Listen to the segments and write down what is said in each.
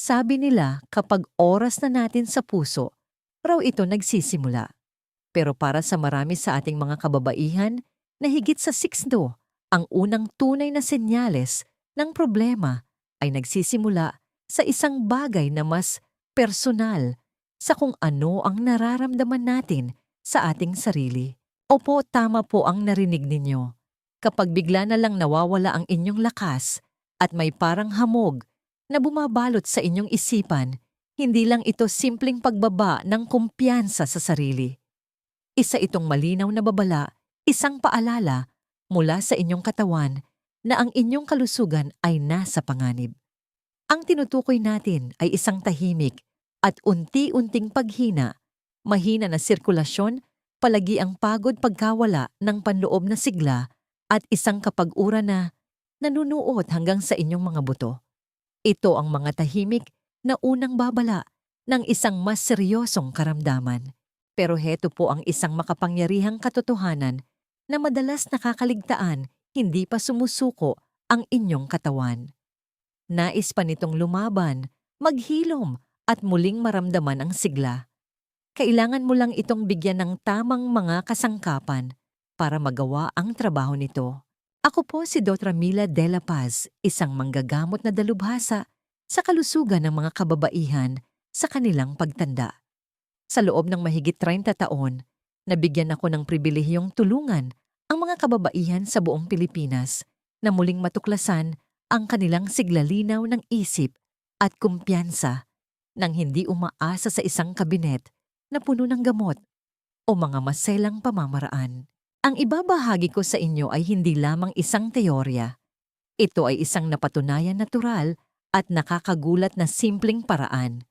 Sabi nila kapag oras na natin sa puso, raw ito nagsisimula. Pero para sa marami sa ating mga kababaihan na higit sa 6 ang unang tunay na senyales ng problema ay nagsisimula sa isang bagay na mas personal sa kung ano ang nararamdaman natin sa ating sarili. Opo, tama po ang narinig ninyo. Kapag bigla na lang nawawala ang inyong lakas at may parang hamog na bumabalot sa inyong isipan, hindi lang ito simpleng pagbaba ng kumpiyansa sa sarili. Isa itong malinaw na babala, isang paalala mula sa inyong katawan na ang inyong kalusugan ay nasa panganib. Ang tinutukoy natin ay isang tahimik at unti-unting paghina, mahina na sirkulasyon, palagi ang pagod pagkawala ng panloob na sigla at isang kapag-ura na nanunuot hanggang sa inyong mga buto. Ito ang mga tahimik na unang babala ng isang mas seryosong karamdaman. Pero heto po ang isang makapangyarihang katotohanan na madalas nakakaligtaan, hindi pa sumusuko ang inyong katawan. Nais pa nitong lumaban, maghilom at muling maramdaman ang sigla. Kailangan mo lang itong bigyan ng tamang mga kasangkapan para magawa ang trabaho nito. Ako po si Dr. Mila De La Paz, isang manggagamot na dalubhasa sa kalusugan ng mga kababaihan sa kanilang pagtanda. Sa loob ng mahigit 30 taon, nabigyan ako ng pribilehiyong tulungan ang mga kababaihan sa buong Pilipinas na muling matuklasan ang kanilang siglalinaw ng isip at kumpiyansa nang hindi umaasa sa isang kabinet na puno ng gamot o mga maselang pamamaraan. Ang ibabahagi ko sa inyo ay hindi lamang isang teorya. Ito ay isang napatunayan natural at nakakagulat na simpleng paraan.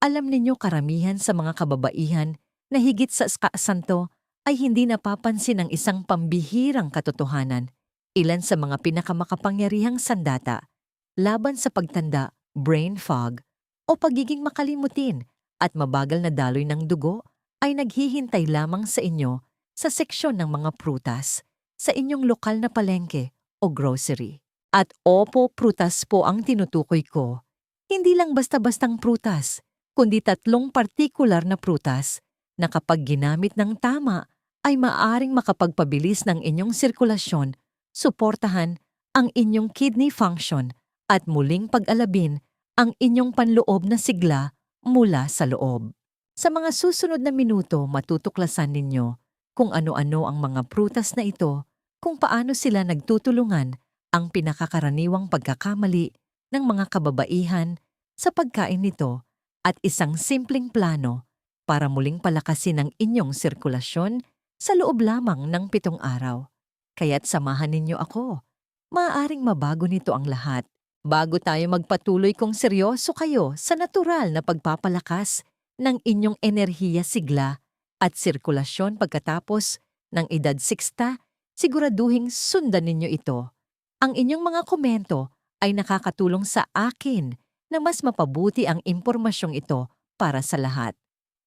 Alam ninyo karamihan sa mga kababaihan na higit sa santo ay hindi napapansin ang isang pambihirang katotohanan. Ilan sa mga pinakamakapangyarihang sandata laban sa pagtanda, brain fog, o pagiging makalimutin at mabagal na daloy ng dugo ay naghihintay lamang sa inyo sa seksyon ng mga prutas sa inyong lokal na palengke o grocery. At opo, prutas po ang tinutukoy ko. Hindi lang basta-bastang prutas, kundi 3 partikular na prutas na kapag ginamit ng tama ay maaring makapagpabilis ng inyong sirkulasyon, suportahan ang inyong kidney function at muling pag-alabin ang inyong panloob na sigla mula sa loob. Sa mga susunod na minuto, matutuklasan ninyo kung ano-ano ang mga prutas na ito, kung paano sila nagtutulungan ang pinakakaraniwang pagkakamali ng mga kababaihan sa pagkain nito at isang simpleng plano para muling palakasin ang inyong sirkulasyon sa loob lamang ng 7 araw. Kaya't samahan ninyo ako. Maaaring mabago nito ang lahat. Bago tayo magpatuloy kung seryoso kayo sa natural na pagpapalakas ng inyong enerhiya, sigla at sirkulasyon pagkatapos ng edad 60, siguraduhing sundan ninyo ito. Ang inyong mga komento ay nakakatulong sa akin na mas mapabuti ang impormasyong ito para sa lahat.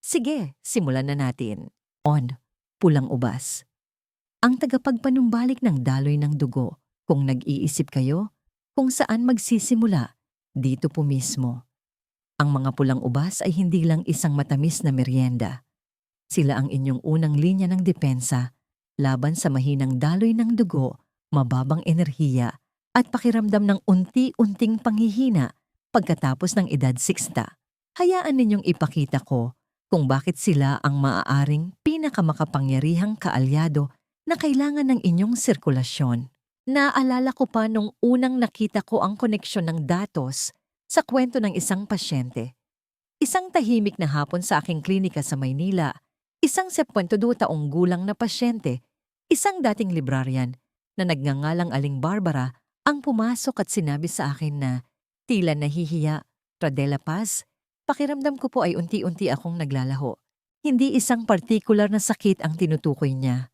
Sige, simulan na natin. Pulang ubas. Ang tagapagpanumbalik ng daloy ng dugo. Kung nag-iisip kayo kung saan magsisimula, dito po mismo. Ang mga pulang ubas ay hindi lang isang matamis na merienda. Sila ang inyong unang linya ng depensa laban sa mahinang daloy ng dugo, mababang enerhiya at pakiramdam ng unti-unting panghihina pagkatapos ng edad 60. Hayaan ninyong ipakita ko kung bakit sila ang maaaring pinakamakapangyarihang kaalyado na kailangan ng inyong sirkulasyon. Naalala ko pa nung unang nakita ko ang koneksyon ng datos sa kwento ng isang pasyente. Isang tahimik na hapon sa aking klinika sa Maynila, isang 72 taong gulang na pasyente, isang dating librarian na nagngangalang Aling Barbara ang pumasok at sinabi sa akin na tila nahihiya, De La Paz, pakiramdam ko po ay unti-unti akong naglalaho. Hindi isang partikular na sakit ang tinutukoy niya.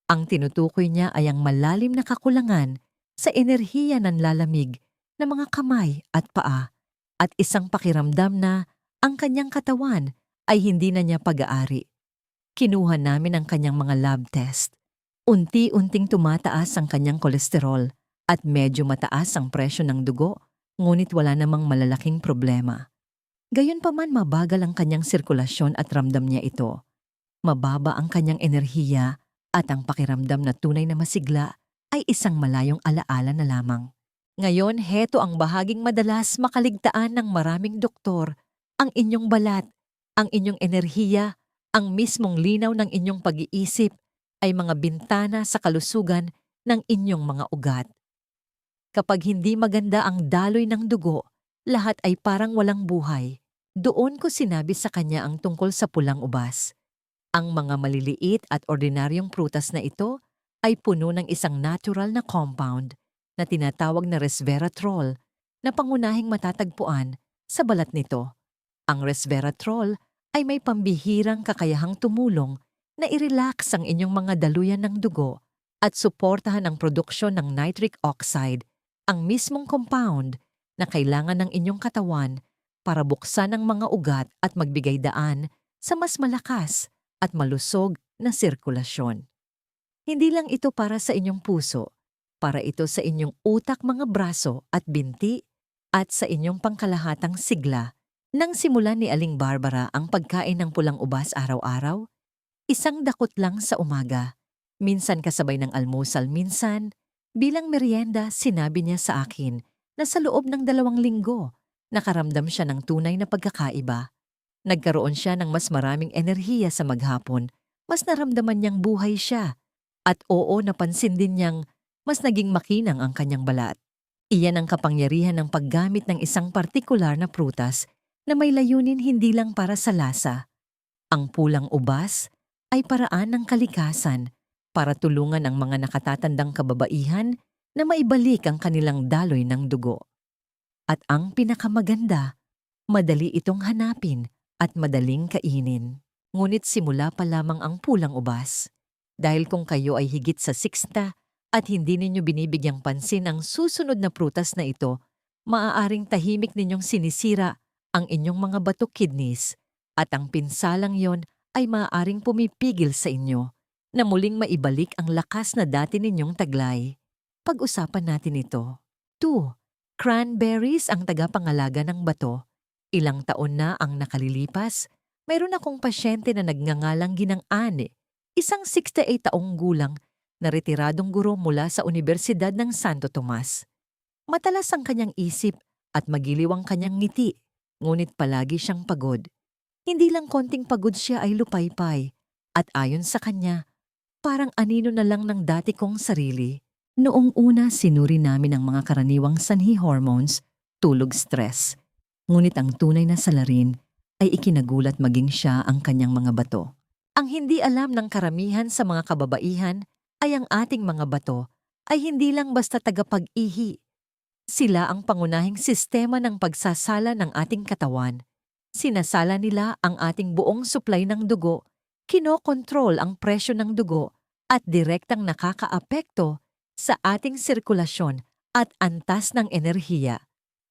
Ang tinutukoy niya ay ang malalim na kakulangan sa enerhiya ng lalamig na mga kamay at paa at isang pakiramdam na ang kanyang katawan ay hindi na niya pag-aari. Kinuha namin ang kanyang mga lab test. Unti-unting tumataas ang kanyang kolesterol at medyo mataas ang presyo ng dugo. ngunit wala namang malalaking problema. Gayunpaman mabagal ang kanyang sirkulasyon at ramdam niya ito. Mababa ang kanyang enerhiya at ang pakiramdam na tunay na masigla ay isang malayong alaala na lamang. Ngayon, heto ang bahaging madalas makaligtaan ng maraming doktor, ang inyong balat, ang inyong enerhiya, ang mismong linaw ng inyong pag-iisip ay mga bintana sa kalusugan ng inyong mga ugat. Kapag hindi maganda ang daloy ng dugo, lahat ay parang walang buhay. Doon ko sinabi sa kanya ang tungkol sa pulang ubas. Ang mga maliliit at ordinaryong prutas na ito ay puno ng isang natural na compound na tinatawag na resveratrol na pangunahing matatagpuan sa balat nito. Ang resveratrol ay may pambihirang kakayahang tumulong na i-relax ang inyong mga daluyan ng dugo at suportahan ang produksyon ng nitric oxide, ang mismong compound na kailangan ng inyong katawan para buksan ang mga ugat at magbigay daan sa mas malakas at malusog na sirkulasyon. Hindi lang ito para sa inyong puso, para ito sa inyong utak, mga braso at binti at sa inyong pangkalahatang sigla. Nang simulan ni Aling Barbara ang pagkain ng pulang ubas araw-araw, isang dakot lang sa umaga, minsan kasabay ng almusal, minsan bilang merienda, sinabi niya sa akin na sa loob ng 2 linggo, nakaramdam siya ng tunay na pagkakaiba. Nagkaroon siya ng mas maraming enerhiya sa maghapon, mas naramdaman niyang buhay siya, at oo, napansin din niyang mas naging makinang ang kanyang balat. Iyan ang kapangyarihan ng paggamit ng isang partikular na prutas na may layunin hindi lang para sa lasa. Ang pulang ubas ay paraan ng kalikasan para tulungan ang mga nakatatandang kababaihan na maibalik ang kanilang daloy ng dugo. At ang pinakamaganda, madali itong hanapin at madaling kainin. Ngunit simula pa lamang ang pulang ubas. Dahil kung kayo ay higit sa 60 at hindi ninyo binibigyang pansin ang susunod na prutas na ito, maaaring tahimik ninyong sinisira ang inyong mga bato, kidneys, at ang pinsalang yon ay maaaring pumipigil sa inyo na muling maibalik ang lakas na dati ninyong taglay. Pag-usapan natin ito. 2. Cranberries ang tagapangalaga ng bato. Ilang taon na ang nakalilipas, mayroon akong pasyente na nagngangalang Ginang Ane, isang 68 taong gulang na retiradong guro mula sa Universidad ng Santo Tomas. Matalas ang kanyang isip at magiliw ang kanyang ngiti, ngunit palagi siyang pagod. Hindi lang konting pagod siya ay lupaypay, at ayon sa kanya, parang anino na lang ng dati kong sarili. Noong una, sinuri namin ang mga karaniwang sanhi hormones, tulog, stress. Ngunit ang tunay na salarin ay ikinagulat, maging siya ang kanyang mga bato. Ang hindi alam ng karamihan sa mga kababaihan ay ang ating mga bato ay hindi lang basta tagapag-ihi. Sila ang pangunahing sistema ng pagsasala ng ating katawan. Sinasala nila ang ating buong supply ng dugo, kinokontrol ang presyo ng dugo at direktang nakakaapekto sa ating sirkulasyon at antas ng enerhiya.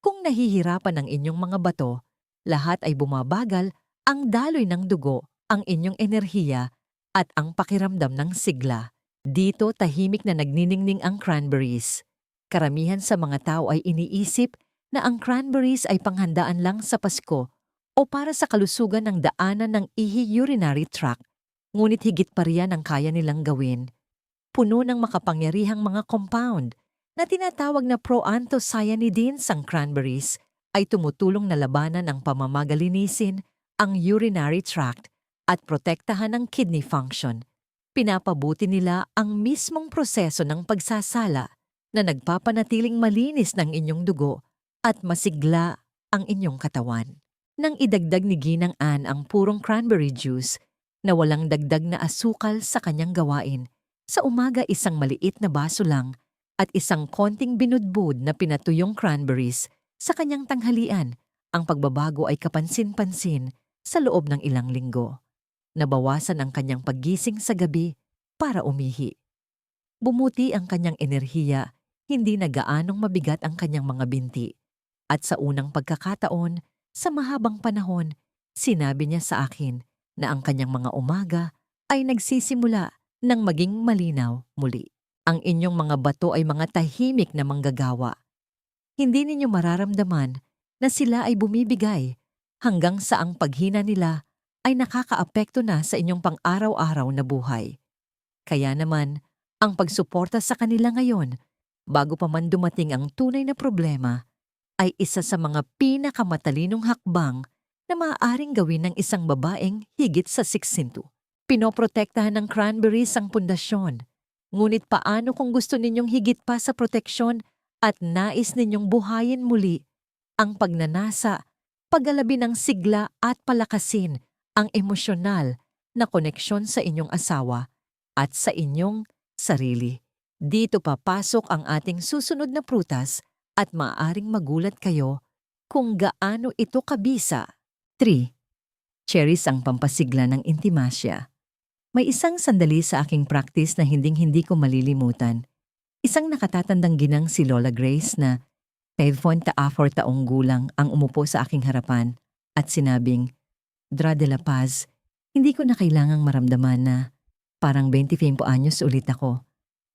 Kung nahihirapan ang inyong mga bato, lahat ay bumabagal, ang daloy ng dugo, ang inyong enerhiya, at ang pakiramdam ng sigla. Dito tahimik na nagniningning ang cranberries. Karamihan sa mga tao ay iniisip na ang cranberries ay panghandaan lang sa Pasko o para sa kalusugan ng daanan ng ihi-urinary tract. Ngunit higit pa riyan ang kaya nilang gawin. Puno ng makapangyarihang mga compound na tinatawag na proanthocyanidins, ang cranberries ay tumutulong na labanan ang pamamagalinisin ang urinary tract at protektahan ang kidney function. Pinapabuti nila ang mismong proseso ng pagsasala na nagpapanatiling malinis ng inyong dugo at masigla ang inyong katawan. Nang idagdag ni Ginang Ann ang purong cranberry juice na walang dagdag na asukal sa kanyang gawain, sa umaga isang maliit na baso lang at isang konting binudbud na pinatuyong cranberries sa kanyang tanghalian, ang pagbabago ay kapansin-pansin sa loob ng ilang linggo. Nabawasan ang kanyang paggising sa gabi para umihi. Bumuti ang kanyang enerhiya, hindi na gaanong mabigat ang kanyang mga binti. At sa unang pagkakataon, sa mahabang panahon, sinabi niya sa akin na ang kanyang mga umaga ay nagsisimula nang maging malinaw muli. Ang inyong mga bato ay mga tahimik na manggagawa. Hindi ninyo mararamdaman na sila ay bumibigay hanggang sa ang paghina nila ay nakakaapekto na sa inyong pang-araw-araw na buhay. Kaya naman, ang pagsuporta sa kanila ngayon, bago pa man dumating ang tunay na problema, ay isa sa mga pinakamatalinong hakbang na maaaring gawin ng isang babaeng higit sa 60. Pinoprotektahan ng Cranberries ang pundasyon. Ngunit paano kung gusto ninyong higit pa sa proteksyon at nais ninyong buhayin muli ang pagnanasa, paggalabi ng sigla at palakasin ang emosyonal na koneksyon sa inyong asawa at sa inyong sarili? Dito papasok ang ating susunod na prutas at maaaring magulat kayo kung gaano ito kabisa. 3. Cherries ang pampasigla ng intimasya. May isang sandali sa aking practice na hinding-hindi ko malilimutan. Isang nakatatandang ginang si Lola Grace na 54 taong gulang ang umupo sa aking harapan at sinabing, "Dra de la Paz, hindi ko na kailangang maramdaman na parang 25 anyos ulit ako.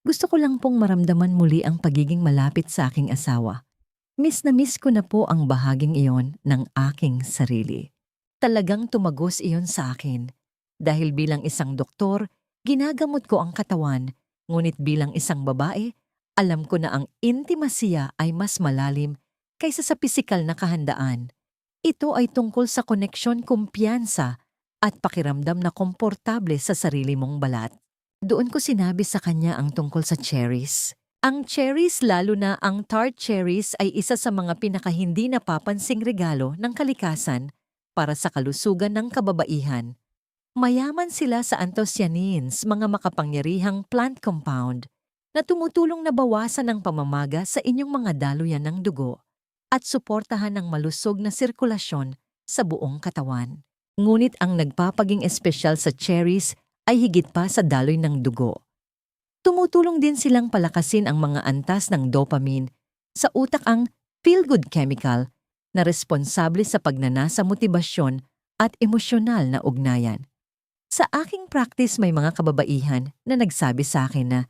Gusto ko lang pong maramdaman muli ang pagiging malapit sa aking asawa. Miss na miss ko na po ang bahaging iyon ng aking sarili." Talagang tumagos iyon sa akin. Dahil bilang isang doktor, ginagamot ko ang katawan, ngunit bilang isang babae, alam ko na ang intimasya ay mas malalim kaysa sa pisikal na kahandaan. Ito ay tungkol sa koneksyon, kumpiyansa at pakiramdam na komportable sa sarili mong balat. Doon ko sinabi sa kanya ang tungkol sa cherries. Ang cherries, lalo na ang tart cherries, ay isa sa mga pinakahindi napapansing regalo ng kalikasan para sa kalusugan ng kababaihan. Mayaman sila sa anthocyanins, mga makapangyarihang plant compound na tumutulong na bawasan ang pamamaga sa inyong mga daluyan ng dugo at suportahan ang malusog na sirkulasyon sa buong katawan. Ngunit ang nagpapaging espesyal sa cherries ay higit pa sa daloy ng dugo. Tumutulong din silang palakasin ang mga antas ng dopamine sa utak, ang feel-good chemical na responsable sa pagnanasa, motibasyon at emosyonal na ugnayan. Sa aking practice, may mga kababaihan na nagsabi sa akin na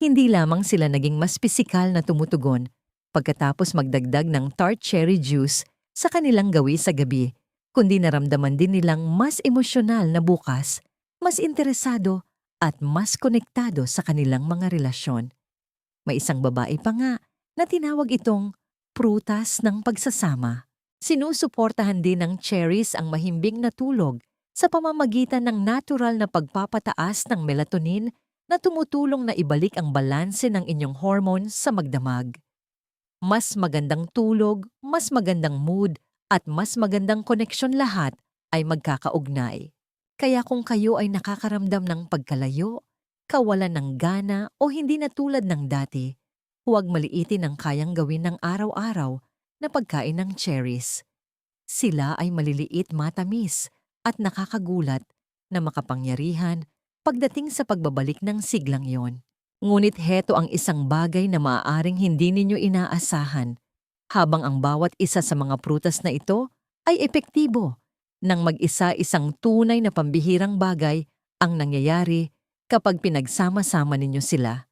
hindi lamang sila naging mas pisikal na tumutugon pagkatapos magdagdag ng tart cherry juice sa kanilang gawi sa gabi, kundi naramdaman din nilang mas emosyonal na bukas, mas interesado at mas konektado sa kanilang mga relasyon. May isang babae pa nga na tinawag itong prutas ng pagsasama. Sinusuportahan din ng cherries ang mahimbing na tulog sa pamamagitan ng natural na pagpapataas ng melatonin na tumutulong na ibalik ang balanse ng inyong hormones sa magdamag. Mas magandang tulog, mas magandang mood, at mas magandang koneksyon, lahat ay magkakaugnay. Kaya kung kayo ay nakakaramdam ng pagkalayo, kawalan ng gana o hindi na tulad ng dati, huwag maliitin ang kayang gawin ng araw-araw na pagkain ng cherries. Sila ay maliliit, matamis, at nakakagulat na makapangyarihan pagdating sa pagbabalik ng siglang yon. Ngunit heto ang isang bagay na maaaring hindi ninyo inaasahan. Habang ang bawat isa sa mga prutas na ito ay epektibo, nang mag-isa, isang tunay na pambihirang bagay ang nangyayari kapag pinagsama-sama ninyo sila.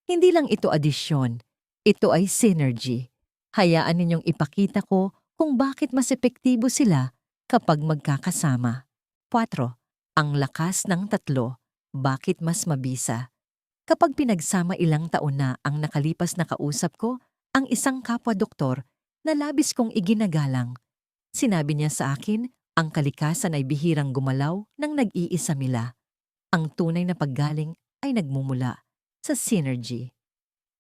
Hindi lang ito adisyon, ito ay synergy. Hayaan ninyong ipakita ko kung bakit mas epektibo sila kapag magkakasama. 4. Ang lakas ng tatlo. Bakit mas mabisa? Kapag pinagsama, ilang taon na ang nakalipas na kausap ko ang isang kapwa-doktor na labis kong iginagalang. Sinabi niya sa akin, ang kalikasan ay bihirang gumalaw ng nag-iisa nila. Ang tunay na paggaling ay nagmumula sa synergy.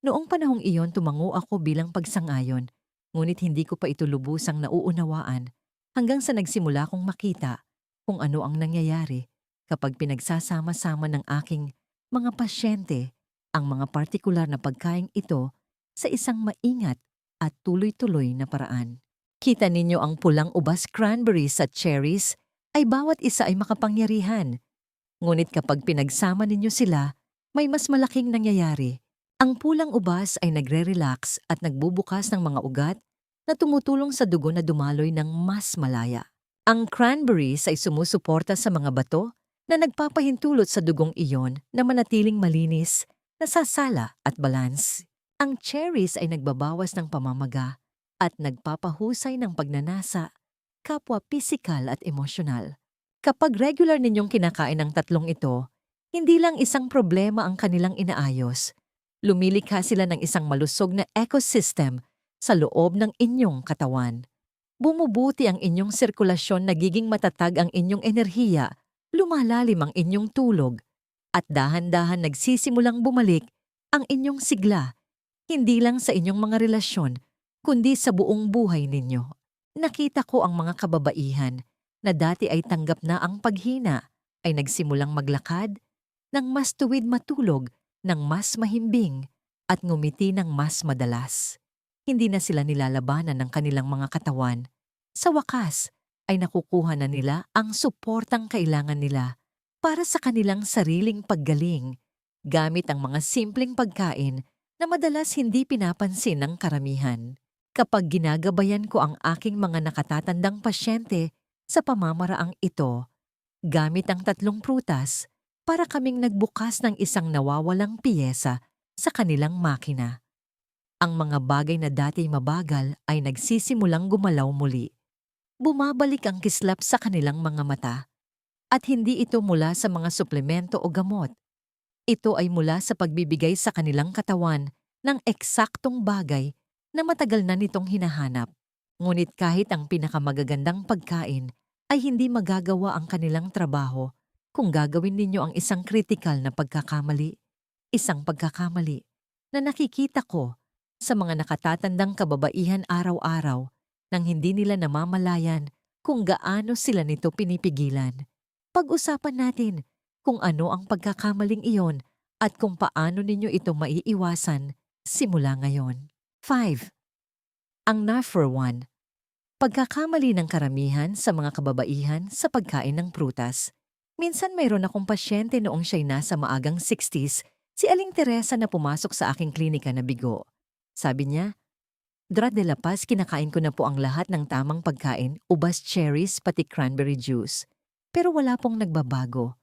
Noong panahong iyon, tumango ako bilang pagsang-ayon, ngunit hindi ko pa ito lubusang nauunawaan hanggang sa nagsimula kong makita kung ano ang nangyayari kapag pinagsasama-sama ng aking mga pasyente ang mga partikular na pagkain ito sa isang maingat at tuloy-tuloy na paraan. Kita ninyo ang pulang ubas, cranberries at cherries ay bawat isa ay makapangyarihan. Ngunit kapag pinagsama ninyo sila, may mas malaking nangyayari. Ang pulang ubas ay nagre-relax at nagbubukas ng mga ugat na tumutulong sa dugo na dumaloy ng mas malaya. Ang cranberries ay sumusuporta sa mga bato na nagpapahintulot sa dugong iyon na manatiling malinis, nasasala at balance. Ang cherries ay nagbabawas ng pamamaga at nagpapahusay ng pagnanasa, kapwa pisikal at emosyonal. Kapag regular ninyong kinakain ang tatlong ito, hindi lang isang problema ang kanilang inaayos. Lumilikha sila ng isang malusog na ecosystem sa loob ng inyong katawan. Bumubuti ang inyong sirkulasyon, nagiging matatag ang inyong enerhiya, lumalalim ang inyong tulog, at dahan-dahan nagsisimulang bumalik ang inyong sigla, hindi lang sa inyong mga relasyon, kundi sa buong buhay ninyo. Nakita ko ang mga kababaihan na dati ay tanggap na ang paghina ay nagsimulang maglakad ng mas tuwid, matulog ng mas mahimbing, at ngumiti ng mas madalas. Hindi na sila nilalabanan ng kanilang mga katawan. Sa wakas, ay nakukuha na nila ang suportang kailangan nila para sa kanilang sariling paggaling gamit ang mga simpleng pagkain na madalas hindi pinapansin ng karamihan. Kapag ginagabayan ko ang aking mga nakatatandang pasyente sa pamamaraang ito, gamit ang tatlong prutas, para kaming nagbukas ng isang nawawalang piyesa sa kanilang makina. Ang mga bagay na dati mabagal ay nagsisimulang gumalaw muli. Bumabalik ang kislap sa kanilang mga mata. At hindi ito mula sa mga suplemento o gamot. Ito ay mula sa pagbibigay sa kanilang katawan ng eksaktong bagay na matagal na nitong hinahanap. Ngunit kahit ang pinakamagagandang pagkain ay hindi magagawa ang kanilang trabaho kung gagawin ninyo ang isang kritikal na pagkakamali. Isang pagkakamali na nakikita ko sa mga nakatatandang kababaihan araw-araw nang hindi nila namamalayan kung gaano sila nito pinipigilan. Pag-usapan natin kung ano ang pagkakamaling iyon at kung paano ninyo ito maiiwasan simula ngayon. 5. Ang number 1. Pagkakamali ng karamihan sa mga kababaihan sa pagkain ng prutas. Minsan mayroon akong pasyente noong siya'y nasa maagang 60s, si Aling Teresa, na pumasok sa aking klinika na bigo. Sabi niya, "Dra de la Paz, kinakain ko na po ang lahat ng tamang pagkain, ubas, cherries, pati cranberry juice. Pero wala pong nagbabago.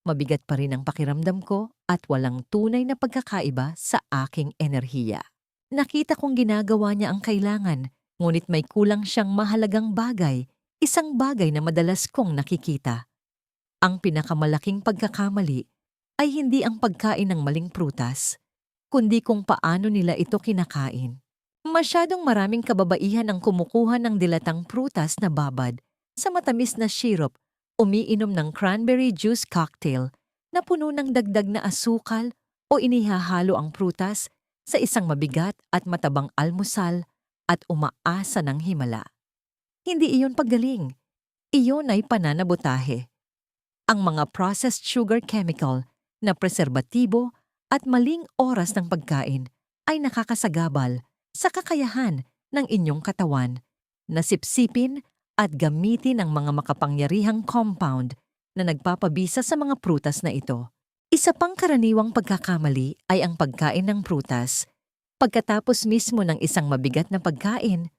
Mabigat pa rin ang pakiramdam ko at walang tunay na pagkakaiba sa aking enerhiya." Nakita kong ginagawa niya ang kailangan, ngunit may kulang siyang mahalagang bagay, isang bagay na madalas kong nakikita. Ang pinakamalaking pagkakamali ay hindi ang pagkain ng maling prutas, kundi kung paano nila ito kinakain. Masyadong maraming kababaihan ang kumukuha ng dilatang prutas na babad sa matamis na syrup, umiinom ng cranberry juice cocktail na puno ng dagdag na asukal, o inihahalo ang prutas sa isang mabigat at matabang almusal at umaasa ng himala. Hindi iyon paggaling. Iyon ay pananabotahe. Ang mga processed sugar, chemical na preserbatibo at maling oras ng pagkain ay nakakasagabal sa kakayahan ng inyong katawan na sipsipin at gamitin ang mga makapangyarihang compound na nagpapabisa sa mga prutas na ito. Isa pang karaniwang pagkakamali ay ang pagkain ng prutas pagkatapos mismo ng isang mabigat na pagkain,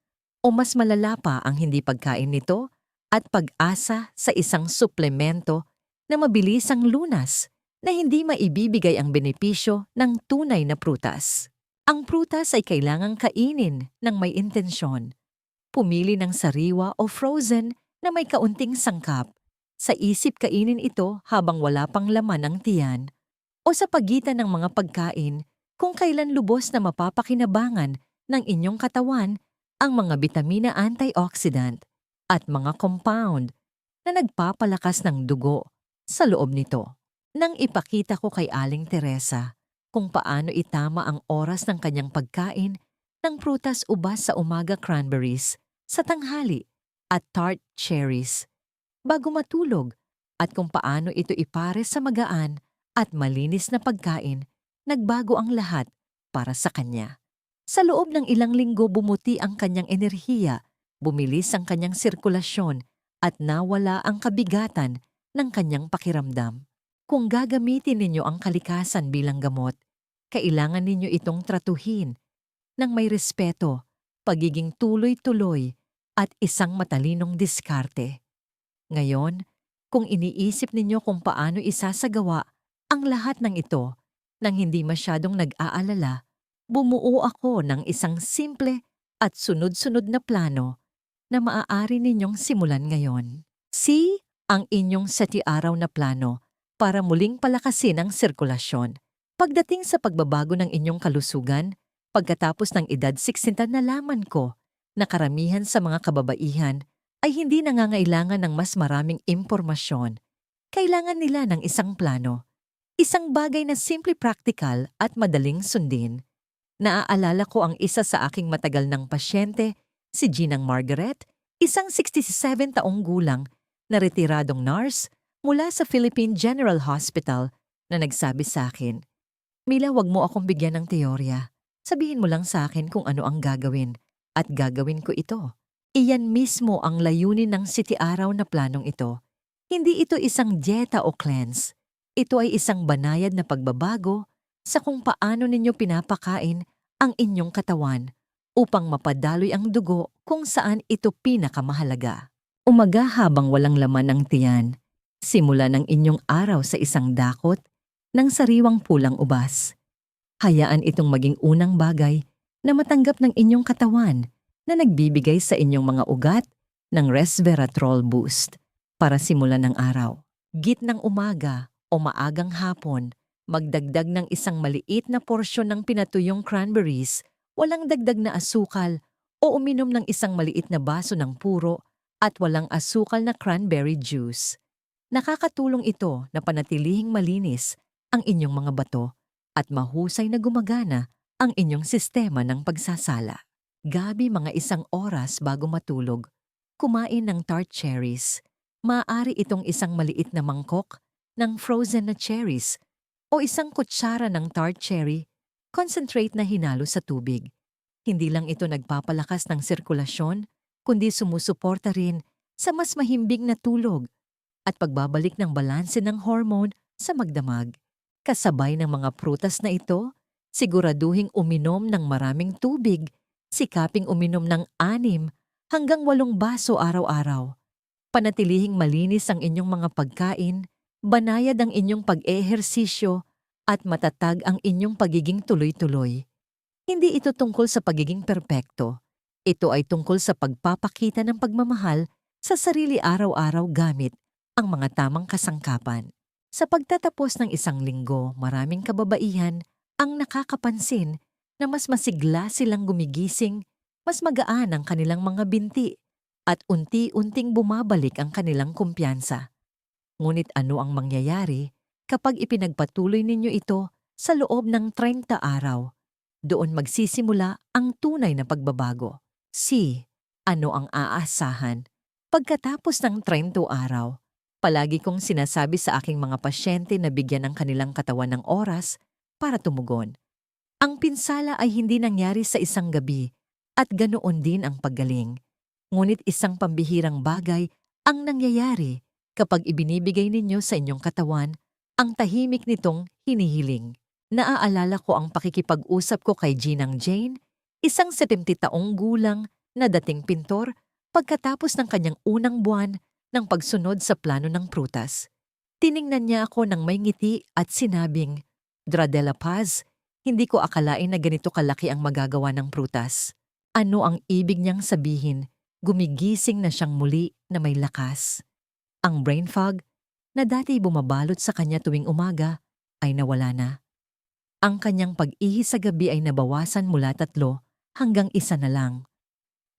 o mas malala pa ang hindi pagkain nito at pag-asa sa isang suplemento na mabilis ang lunas na hindi maibibigay ang benepisyo ng tunay na prutas. Ang prutas ay kailangang kainin ng may intensyon. Pumili ng sariwa o frozen na may kaunting sangkap. Sa isip kainin ito habang wala pang laman ng tiyan, o sa pagitan ng mga pagkain kung kailan lubos na mapapakinabangan ng inyong katawan ang mga bitamina, antioxidant at mga compound na nagpapalakas ng dugo sa loob nito. Nang ipakita ko kay Aling Teresa kung paano itama ang oras ng kanyang pagkain ng prutas, ubas sa umaga, cranberries sa tanghali at tart cherries bago matulog, at kung paano ito ipares sa magaan at malinis na pagkain, nagbago ang lahat para sa kanya. Sa loob ng ilang linggo, bumuti ang kanyang enerhiya, bumilis ang kanyang sirkulasyon, at nawala ang kabigatan ng kanyang pakiramdam. Kung gagamitin ninyo ang kalikasan bilang gamot, kailangan ninyo itong tratuhin ng may respeto, pagiging tuloy-tuloy, at isang matalinong diskarte. Ngayon, kung iniisip ninyo kung paano isasagawa ang lahat ng ito nang hindi masyadong nag-aalala, bumuo ako ng isang simple at sunod-sunod na plano na maaari ninyong simulan ngayon. C. Ang inyong setiaraw na plano para muling palakasin ang sirkulasyon. Pagdating sa pagbabago ng inyong kalusugan, pagkatapos ng edad 60 nalaman ko na karamihan sa mga kababaihan ay hindi nangangailangan ng mas maraming impormasyon. Kailangan nila ng isang plano. Isang bagay na simple practical at madaling sundin. Naaalala ko ang isa sa aking matagal ng pasyente, si Ginang Margaret, isang 67 taong gulang na retiradong nurse mula sa Philippine General Hospital na nagsabi sa akin, "Mila, wag mo akong bigyan ng teorya. Sabihin mo lang sa akin kung ano ang gagawin at gagawin ko ito." Iyan mismo ang layunin ng sitiaraw na planong ito. Hindi ito isang dieta o cleanse. Ito ay isang banayad na pagbabago sa kung paano ninyo pinapakain ang inyong katawan upang mapadaloy ang dugo kung saan ito pinakamahalaga. Umaga habang walang laman ang tiyan, simula ng inyong araw sa isang dakot ng sariwang pulang ubas. Hayaan itong maging unang bagay na matanggap ng inyong katawan na nagbibigay sa inyong mga ugat ng resveratrol boost para simulan ng araw. Gitnang umaga o maagang hapon, magdagdag ng isang maliit na porsyon ng pinatuyong cranberries, walang dagdag na asukal, o uminom ng isang maliit na baso ng puro at walang asukal na cranberry juice. Nakakatulong ito na panatilihing malinis ang inyong mga bato at mahusay na gumagana ang inyong sistema ng pagsasala. Gabi mga 1 oras bago matulog, kumain ng tart cherries. Maaari itong isang maliit na mangkok ng frozen na cherries o isang kutsara ng tart cherry concentrate na hinalo sa tubig. Hindi lang ito nagpapalakas ng sirkulasyon, kundi sumusuporta rin sa mas mahimbing na tulog at pagbabalik ng balanse ng hormone sa magdamag. Kasabay ng mga prutas na ito, siguraduhing uminom ng maraming tubig, sikaping uminom ng 6 hanggang 8 baso araw-araw. Panatilihing malinis ang inyong mga pagkain, banayad ang inyong pag-ehersisyo at matatag ang inyong pagiging tuloy-tuloy. Hindi ito tungkol sa pagiging perpekto. Ito ay tungkol sa pagpapakita ng pagmamahal sa sarili araw-araw gamit ang mga tamang kasangkapan. Sa pagtatapos ng 1 linggo, maraming kababaihan ang nakakapansin na mas masigla silang gumigising, mas magaan ang kanilang mga binti, at unti-unting bumabalik ang kanilang kumpiyansa. Ngunit ano ang mangyayari kapag ipinagpatuloy ninyo ito sa loob ng 30 araw? Doon magsisimula ang tunay na pagbabago. C. Ano ang aasahan? Pagkatapos ng 30 araw, palagi kong sinasabi sa aking mga pasyente na bigyan ng kanilang katawan ng oras para tumugon. Ang pinsala ay hindi nangyari sa isang gabi at ganoon din ang paggaling. Ngunit isang pambihirang bagay ang nangyayari kapag ibinibigay ninyo sa inyong katawan ang tahimik nitong hinihiling. Naaalala ko ang pakikipag-usap ko kay Ginang Jane, isang 70 taong gulang na dating pintor pagkatapos ng kanyang unang buwan ng pagsunod sa plano ng prutas. Tiningnan niya ako ng may ngiti at sinabing, "Dra de la Paz, hindi ko akalain na ganito kalaki ang magagawa ng prutas." Ano ang ibig niyang sabihin? Gumigising na siyang muli na may lakas. Ang brain fog na dati bumabalot sa kanya tuwing umaga ay nawala na. Ang kanyang pag-ihi sa gabi ay nabawasan mula 3 hanggang 1 na lang.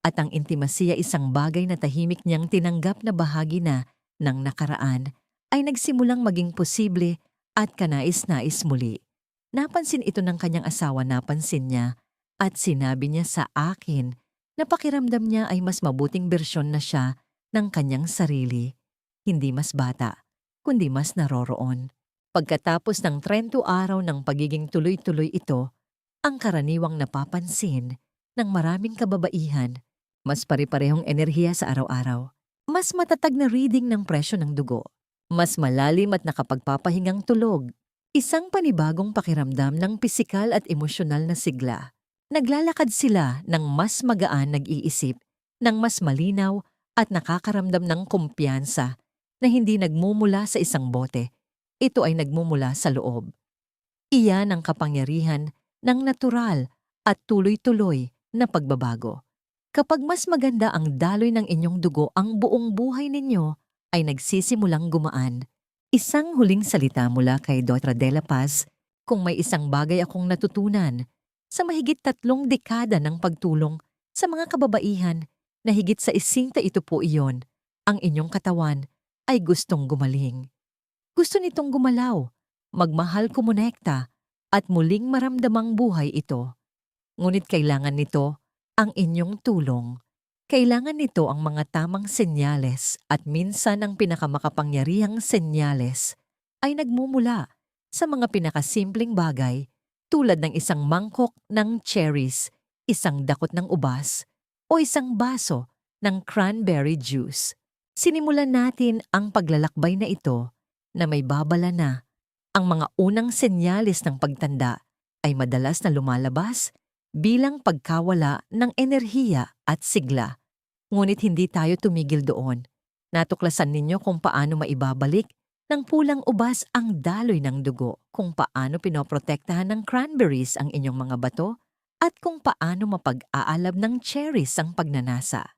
At ang intimasiya, isang bagay na tahimik niyang tinanggap na bahagi na ng nakaraan, ay nagsimulang maging posible at kanais-nais muli. Napansin ito ng kanyang asawa, napansin niya at sinabi niya sa akin na pakiramdam niya ay mas mabuting bersyon na siya ng kanyang sarili. Hindi mas bata, kundi mas naroroon. Pagkatapos ng 30 araw ng pagiging tuloy-tuloy ito, ang karaniwang napapansin ng maraming kababaihan, mas pare-parehong enerhiya sa araw-araw, mas matatag na reading ng presyo ng dugo, mas malalim at nakapagpapahingang tulog, isang panibagong pakiramdam ng pisikal at emosyonal na sigla. Naglalakad sila ng mas magaan, nag-iisip ng mas malinaw at nakakaramdam ng kumpiyansa na hindi nagmumula sa isang bote. Ito ay nagmumula sa loob. Iyan ang kapangyarihan ng natural at tuloy-tuloy na pagbabago. Kapag mas maganda ang daloy ng inyong dugo, ang buong buhay ninyo ay nagsisimulang gumaan. Isang huling salita mula kay Dr. De La Paz, kung may isang bagay akong natutunan sa mahigit 3 dekada ng pagtulong sa mga kababaihan na higit sa isinta ito po iyon, ang inyong katawan ay gustong gumaling. Gusto nitong gumalaw, magmahal kumonekta, at muling maramdamang buhay ito. Ngunit kailangan nito ang inyong tulong. Kailangan nito ang mga tamang senyales at minsan ang pinakamakapangyarihang senyales ay nagmumula sa mga pinakasimpleng bagay tulad ng isang mangkok ng cherries, isang dakot ng ubas, o isang baso ng cranberry juice. Sinimulan natin ang paglalakbay na ito na may babala na ang mga unang senyales ng pagtanda ay madalas na lumalabas bilang pagkawala ng enerhiya at sigla. Ngunit hindi tayo tumigil doon. Natuklasan ninyo kung paano maibabalik ng pulang ubas ang daloy ng dugo, kung paano pinoprotektahan ng cranberries ang inyong mga bato, at kung paano mapag-aalab ng cherries ang pagnanasa.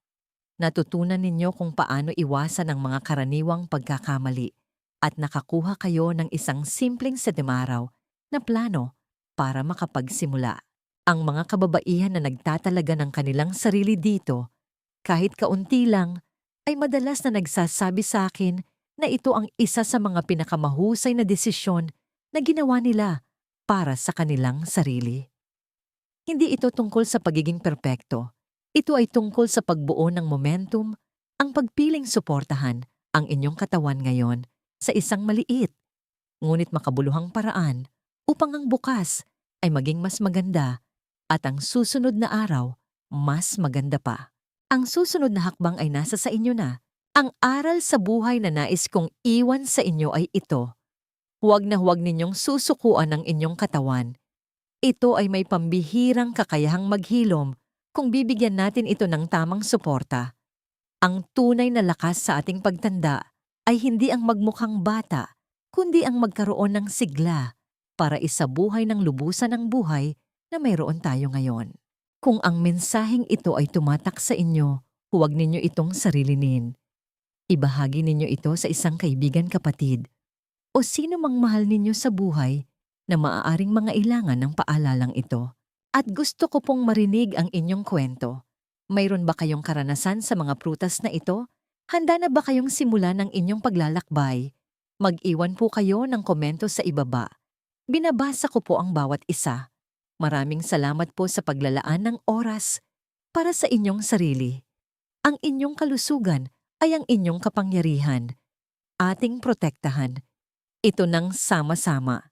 Natutunan ninyo kung paano iwasan ang mga karaniwang pagkakamali at nakakuha kayo ng isang simpleng sedimaraw na plano para makapagsimula. Ang mga kababaihan na nagtatalaga ng kanilang sarili dito, kahit kaunti lang, ay madalas na nagsasabi sa akin na ito ang isa sa mga pinakamahusay na desisyon na ginawa nila para sa kanilang sarili. Hindi ito tungkol sa pagiging perpekto. Ito ay tungkol sa pagbuo ng momentum, ang pagpiling suportahan ang inyong katawan ngayon sa isang maliit, ngunit makabuluhang paraan upang ang bukas ay maging mas maganda at ang susunod na araw mas maganda pa. Ang susunod na hakbang ay nasa sa inyo na. Ang aral sa buhay na nais kong iwan sa inyo ay ito. Huwag na huwag ninyong susukuan ang inyong katawan. Ito ay may pambihirang kakayahang maghilom kung bibigyan natin ito ng tamang suporta. Ang tunay na lakas sa ating pagtanda ay hindi ang magmukhang bata, kundi ang magkaroon ng sigla para isabuhay ng lubusan ng buhay na mayroon tayo ngayon. Kung ang mensaheng ito ay tumatak sa inyo, huwag ninyo itong sarilinin. Ibahagi ninyo ito sa isang kaibigan, kapatid, o sino mang mahal ninyo sa buhay na maaaring mangailangan ng paalalang ito. At gusto ko pong marinig ang inyong kwento. Mayroon ba kayong karanasan sa mga prutas na ito? Handa na ba kayong simulan ng inyong paglalakbay? Mag-iwan po kayo ng komento sa ibaba. Binabasa ko po ang bawat isa. Maraming salamat po sa paglalaan ng oras para sa inyong sarili. Ang inyong kalusugan ay ang inyong kapangyarihan. Ating protektahan. Ito nang sama-sama.